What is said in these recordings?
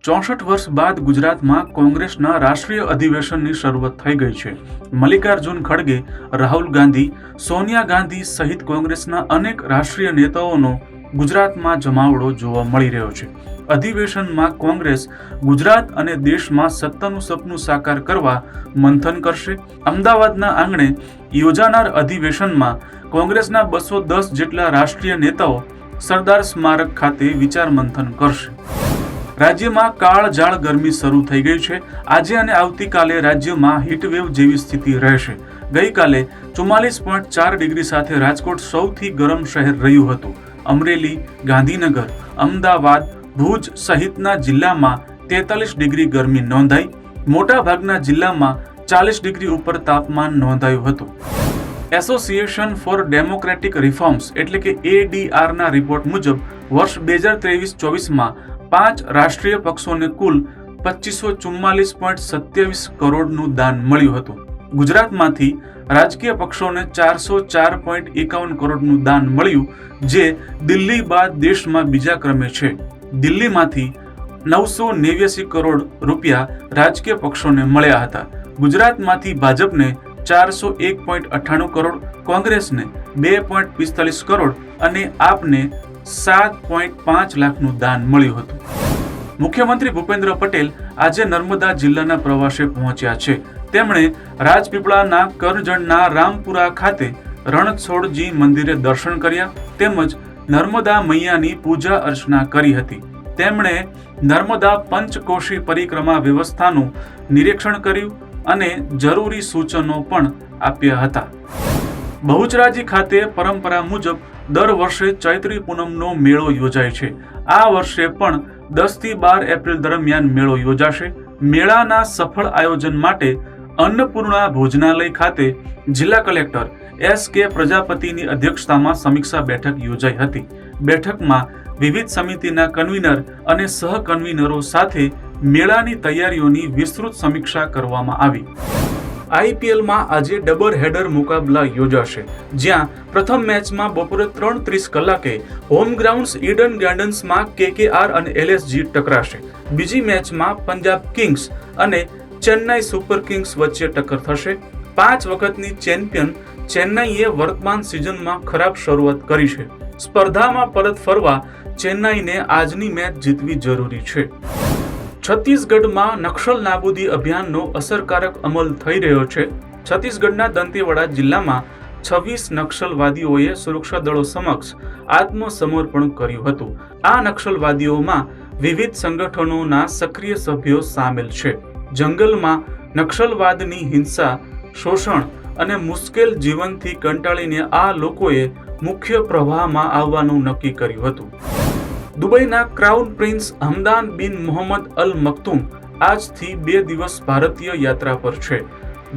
64 વર્ષ બાદ ગુજરાતમાં કોંગ્રેસના રાષ્ટ્રીય અધિવેશનની શરૂઆત થઈ ગઈ છે. મલ્લિકાર્જુન ખડગે, રાહુલ ગાંધી, સોનિયા ગાંધી સહિત કોંગ્રેસના અનેક રાષ્ટ્રીય નેતાઓનો ગુજરાતમાં જમાવડો જોવા મળી રહ્યો છે. અધિવેશનમાં કોંગ્રેસ ગુજરાત અને દેશમાં સત્તાનું સપનું સાકાર કરવા મંથન કરશે. અમદાવાદના આંગણે યોજાનાર અધિવેશનમાં કોંગ્રેસના 210 જેટલા રાષ્ટ્રીય નેતાઓ સરદાર સ્મારક ખાતે વિચાર મંથન કરશે. રાજ્યમાં કાળઝાળ ગરમી શરૂ થઈ ગઈ છે. આજે અને આવતીકાલે રાજ્યમાં હીટવેવ જેવી સ્થિતિ રહેશે. ગઈકાલે 44.4 ડિગ્રી સાથે રાજકોટ સૌથી ગરમ શહેર રહ્યું હતું. અમરેલી, ગાંધીનગર, અમદાવાદ, ભુજ સહિતના જિલ્લામાં 43 ડિગ્રી ગરમી નોંધાઈ. મોટાભાગના જિલ્લામાં 40 ડિગ્રી ઉપર તાપમાન નોંધાયું હતું. એસોસિએશન ફોર ડેમોક્રેટિક રિફોર્મ્સ એટલે કે ADRના રિપોર્ટ મુજબ વર્ષ 2023-24માં 5 રાષ્ટ્રીય પક્ષોને કુલ 2544.27 કરોડનું દાન મળ્યું હતું. ગુજરાતમાંથી રાજકીય પક્ષોને 404.51 કરોડનું દાન મળ્યું, જે દિલ્હી બાદ દેશમાં બીજા ક્રમે છે. દિલ્હીમાંથી 989 કરોડ રૂપિયા રાજકીય પક્ષોને મળ્યા હતા. ગુજરાતમાંથી ભાજપને 401.98 કરોડ, કોંગ્રેસને 2.45 કરોડ અને આપને 7.5 લાખનું દાન મળ્યું હતું. મુખ્યમંત્રી ભૂપેન્દ્ર પટેલ આજે નર્મદા જિલ્લાના પ્રવાસે પહોંચ્યા છે. તેમણે રાજપીપળાના કરજણના રામપુરા ખાતે રણછોડજી મંદિરે દર્શન કર્યા તેમજ નર્મદા મૈયાની પૂજા અર્ચના કરી હતી. તેમણે નર્મદા પંચકોશી પરિક્રમા વ્યવસ્થાનું નિરીક્ષણ કર્યું અને જરૂરી સૂચનો પણ આપ્યા હતા. બહુચરાજી ખાતે પરંપરા મુજબ દર વર્ષે ચૈત્રી પૂનમનો મેળો યોજાય છે. આ વર્ષે પણ 10 થી 12 એપ્રિલ દરમિયાન મેળો યોજાશે. મેળાના સફળ આયોજન માટે અન્નપૂર્ણા ભોજનાલય ખાતે જિલ્લા કલેક્ટર SK પ્રજાપતિની અધ્યક્ષતામાં સમીક્ષા બેઠક યોજાઈ હતી. બેઠકમાં વિવિધ સમિતિના કન્વીનર અને સહ કન્વીનરો સાથે મેળાની તૈયારીઓની વિસ્તૃત સમીક્ષા કરવામાં આવી. IPLમાં આજે ડબલ હેડર મુકાબલા યોજાશે, જ્યાં પ્રથમ મેચમાં બપોરે 3:30 કલાકે હોમ ગ્રાઉન્ડ્સ ઈડન ગાર્ડન્સમાં KKR અને LSG ટકરાશે. બીજી મેચમાં પંજાબ કિંગ્સ અને ચેન્નાઈ સુપર કિંગ્સ વચ્ચે ટક્કર થશે. 5 વખતની ચેમ્પિયન ચેન્નાઈએ વર્તમાન સિઝનમાં ખરાબ શરૂઆત કરી છે. સ્પર્ધામાં પરત ફરવા ચેન્નાઈને આજની મેચ જીતવી જરૂરી છે. છત્તીસગઢમાં નક્સલ નાબૂદી અભિયાનનો અસરકારક અમલ થઈ રહ્યો છે. છત્તીસગઢના દંતેવાડા જિલ્લામાં 26 નક્સલવાદીઓએ સુરક્ષા દળો સમક્ષ આત્મસમર્પણ કર્યું હતું. આ નક્સલવાદીઓમાં વિવિધ સંગઠનોના સક્રિય સભ્યો સામેલ છે. જંગલમાં નક્સલવાદની હિંસા, શોષણ અને મુશ્કેલ જીવનથી કંટાળીને આ લોકોએ મુખ્ય પ્રવાહમાં આવવાનું નક્કી કર્યું હતું. દુબઈના ક્રાઉન પ્રિન્સ હમદાન બિન મોહમ્મદ અલ મક્તુમ આજથી 2 દિવસ ભારતીય યાત્રા પર છે.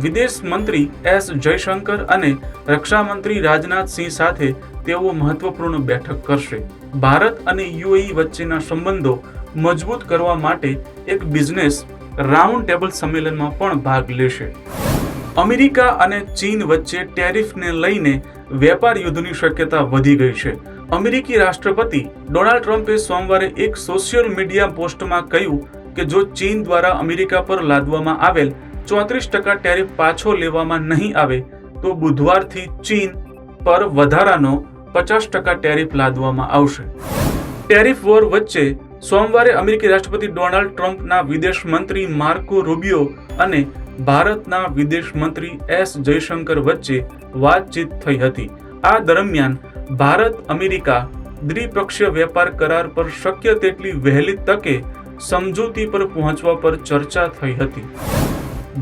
વિદેશ મંત્રી S જયશંકર અને રક્ષા મંત્રી રાજનાથ સિંહ સાથે તેઓ મહત્વપૂર્ણ બેઠક કરશે. ભારત અને UAE વચ્ચેના સંબંધો મજબૂત કરવા માટે એક બિઝનેસ રાઉન્ડ ટેબલ સંમેલનમાં પણ ભાગ લેશે. અમેરિકા અને ચીન વચ્ચે ટેરિફને લઈને વેપાર યુદ્ધની શક્યતા વધી ગઈ છે. અમેરિકી રાષ્ટ્રપતિ ડોનાલ્ડ ટ્રમ્પે સોમવારે એક સોશિયલ મીડિયા પોસ્ટમાં કહ્યું કે જો ચીન દ્વારા અમેરિકા પર લાદવામાં આવેલ 34% ટેરિફ પાછો લેવામાં નહીં આવે તો બુધવારથી ચીન પર વધારાનો 50% ટેરિફ લાદવામાં આવશે. ટેરિફ વોર વચ્ચે સોમવારે અમેરિકી રાષ્ટ્રપતિ ડોનાલ્ડ ટ્રમ્પના વિદેશ મંત્રી માર્કો રૂબિયો અને ભારતના વિદેશ મંત્રી S જયશંકર વચ્ચે વાતચીત થઈ હતી. આ દરમિયાન ભારત અમેરિકા દ્વિપક્ષીય વેપાર કરાર પર શક્ય તેટલી વહેલી તકે સમજૂતી પર પહોંચવા પર ચર્ચા થઈ હતી.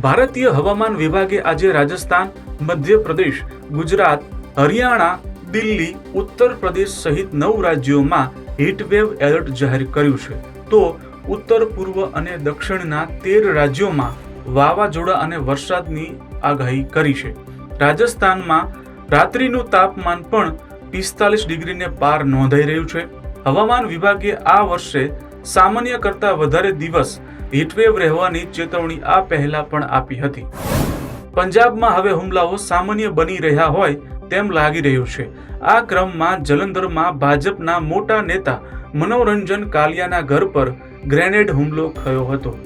ભારતીય હવામાન વિભાગે આજે રાજસ્થાન, મધ્યપ્રદેશ, ગુજરાત, હરિયાણા, દિલ્હી, ઉત્તર પ્રદેશ સહિત 9 રાજ્યોમાં હીટવેવ એલર્ટ જાહેર કર્યું છે. તો ઉત્તર પૂર્વ અને દક્ષિણના 13 રાજ્યોમાં વાવાઝોડા અને વરસાદની આગાહી કરી છે. રાજસ્થાનમાં રાત્રિનું તાપમાન પણ 45 ડિગ્રીને પાર નોંધાઈ રહ્યું છે. હવામાન વિભાગે આ વર્ષે સામાન્ય કરતાં વધારે દિવસ હીટવેવ રહેવાની ચેતવણી આ પહેલા પણ આપી હતી. પંજાબમાં હવે હુમલાઓ સામાન્ય બની રહ્યા હોય તેમ લાગી રહ્યું છે. આ ક્રમમાં જલંધરમાં ભાજપના મોટા નેતા મનોરંજન કાલિયાના ઘર પર ગ્રેનેડ હુમલો થયો હતો.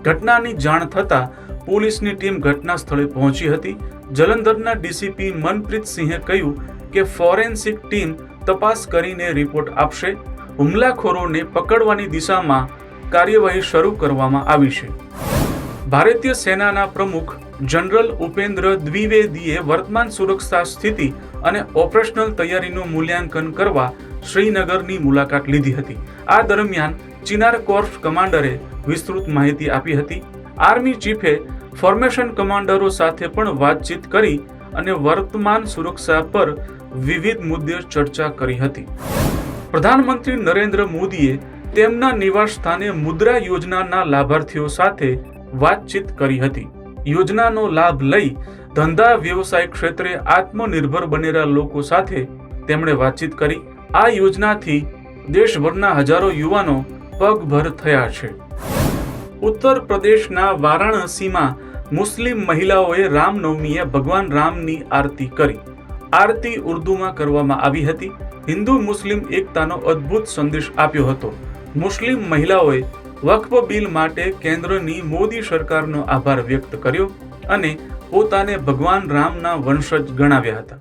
ઘટનાની જાણ થતાં પોલીસની ટીમ ઘટના સ્થળે પહોંચી હતી. જલંધરના ડીસીપી મનપ્રીત સિંહે કહ્યું કે ફોરેન્સિક ટીમ તપાસ કરીને રિપોર્ટ આપશે. હુમલાખોરોને પકડવાની દિશામાં કાર્યવાહી શરૂ કરવામાં આવી છે. ભારતીય સેનાના પ્રમુખ જનરલ ઉપેન્દ્ર દ્વિવેદીએ વર્તમાન સુરક્ષા સ્થિતિ અને ઓપરેશનલ તૈયારીનું મૂલ્યાંકન કરવા શ્રીનગરની મુલાકાત લીધી હતી. આ દરમિયાન ચિનાર કોર્પ્સ કમાન્ડરે વિસ્તૃત માહિતી આપી હતી. આર્મી ચીફે ફોર્મેશન કમાન્ડરો સાથે પણ વાતચીત કરી અને વર્તમાન સુરક્ષા પર વિવિધ મુદ્દે ચર્ચા કરી હતી. પ્રધાનમંત્રી નરેન્દ્ર મોદીએ તેમના નિવાસ સ્થાને મુદ્રા યોજનાના લાભાર્થીઓ સાથે વાતચીત કરી હતી. યોજનાનો લાભ લઈ ધંધા વ્યવસાય ક્ષેત્રે આત્મનિર્ભર બનેલા લોકો સાથે તેમણે વાતચીત કરી. આ યોજનાથી દેશભરના હજારો યુવાનો પગભર થયા છે. ઉત્તર પ્રદેશના વારાણસીમાં મુસ્લિમ મહિલાઓએ રામનવમીએ ભગવાન રામની આરતી કરી. આરતી ઉર્દુમાં કરવામાં આવી હતી. હિન્દુ મુસ્લિમ એકતાનો અદ્ભુત સંદેશ આપ્યો હતો. મુસ્લિમ મહિલાઓએ વક્ફ બિલ માટે કેન્દ્રની મોદી સરકારનો આભાર વ્યક્ત કર્યો અને પોતાને ભગવાન રામના વંશજ ગણાવ્યા હતા.